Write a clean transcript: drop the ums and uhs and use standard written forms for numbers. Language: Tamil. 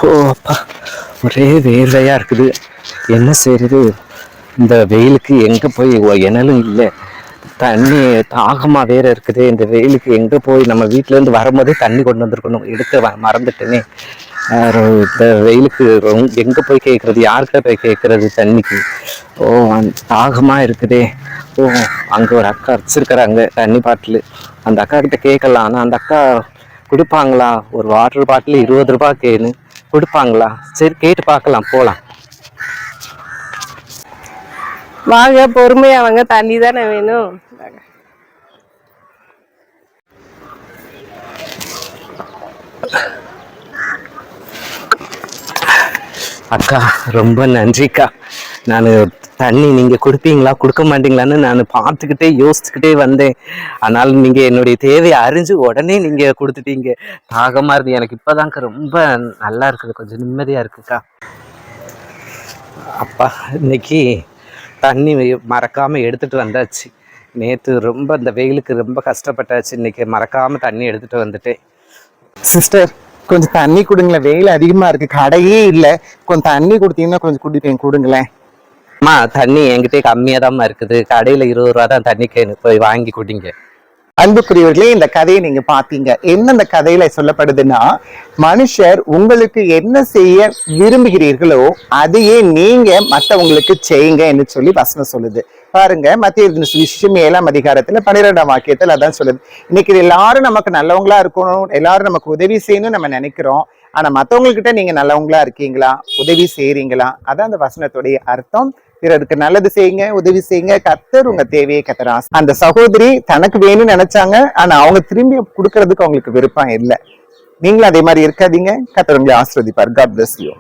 ஓ அப்பா, ஒரே வேர்வையா இருக்குது. என்ன செய்யறது? இந்த வெயிலுக்கு எங்க போய் எனலும் இல்லை, தண்ணி தாகமா வேற இருக்குது. இந்த வெயிலுக்கு எங்க போய்? நம்ம வீட்டுல இருந்து வரும்போதே தண்ணி கொண்டு வந்திருக்கணும், எடுக்க மறந்துட்டேனே. இந்த வெயிலுக்கு எங்க போய் கேட்கறது? யார்கிட்ட போய் கேட்கறது தண்ணிக்கு? ஓ, தாகமா இருக்குதே. ஓ, அங்க ஒரு அக்கா வச்சிருக்கிறாங்க தண்ணி பாட்டில். அந்த அக்கா கிட்ட கேட்கலாம். ஆனா அந்த அக்கா கொடுப்பாங்களா? ஒரு வாட்டர் பாட்டில் 20 ரூபாய்க்குன்னு கொடுப்பாங்களா? சரி, கேட்டு பார்க்கலாம், போலாம். வாங்க, பொறுமையா வாங்க, தண்ணி தானே வேணும். அக்கா, ரொம்ப நன்றிக்கா. நான் தண்ணி நீங்க கொடுப்பீங்களா கொடுக்க மாட்டீங்களான்னு நான் பார்த்துக்கிட்டே யோசிச்சுக்கிட்டே வந்தேன். அதனால நீங்க என்னுடைய தேவையை அறிஞ்சு உடனே நீங்க கொடுத்துட்டீங்க. தாகமா இருக்கு எனக்கு. இப்பதான்க்கா ரொம்ப நல்லா இருக்குது, கொஞ்சம் நிம்மதியா இருக்குக்கா. அப்பா, இன்னைக்கு தண்ணி மறக்காம எடுத்துட்டு வந்தாச்சு. நேற்று ரொம்ப இந்த வெயிலுக்கு ரொம்ப கஷ்டப்பட்டாச்சு. இன்னைக்கு மறக்காம தண்ணி எடுத்துட்டு வந்துட்டேன். சிஸ்டர், கொஞ்சம் தண்ணி கொடுங்களேன், வெயில் அதிகமா இருக்கு, கடையே இல்லை. கொஞ்சம் தண்ணி கொடுத்தீங்கன்னா கொஞ்சம் குடிப்பேன், கொடுங்களேன். அம்மா, தண்ணி என்கிட்ட கம்மியா தான் இருக்குது. கடையில 20 ரூபா தான் தண்ணி கேனு, போய் வாங்கி குடிங்க. அன்புக்குரியவர்களே, இந்த கதையை நீங்க பாத்தீங்க. என்ன இந்த கதையில சொல்லப்படுதுன்னா, மனுஷர் உங்களுக்கு என்ன செய்ய விரும்புகிறீர்களோ அதையே நீங்க மற்றவங்களுக்கு செய்யுங்க என்று சொல்லி வசனம் சொல்லுது. பாருங்க, மத்திய சுவிசேஷம் 7ஆம் அதிகாரத்துல 12ஆம் வாக்கியத்துல அதான் சொல்லுது. இன்னைக்கு எல்லாரும் நமக்கு நல்லவங்களா இருக்கணும், எல்லாரும் நமக்கு உதவி செய்யணும்னு நம்ம நினைக்கிறோம். ஆனா மத்தவங்ககிட்ட நீங்க நல்லவங்களா இருக்கீங்களா? உதவி செய்யறீங்களா? அதான் அந்த வசனத்துடைய அர்த்தம். பிறருக்கு நல்லது செய்யுங்க, உதவி செய்யுங்க, கர்த்தர் உங்க தேவையை கத்தரா. அந்த சகோதரி தனக்கு வேணும்னு நினைச்சாங்க, ஆனா அவங்க திரும்பி கொடுக்கறதுக்கு அவங்களுக்கு விருப்பம் இல்லை. நீங்களும் அதே மாதிரி இருக்காதீங்க. கர்த்தர் உங்களை ஆசீர்வதிப்பார். God bless you.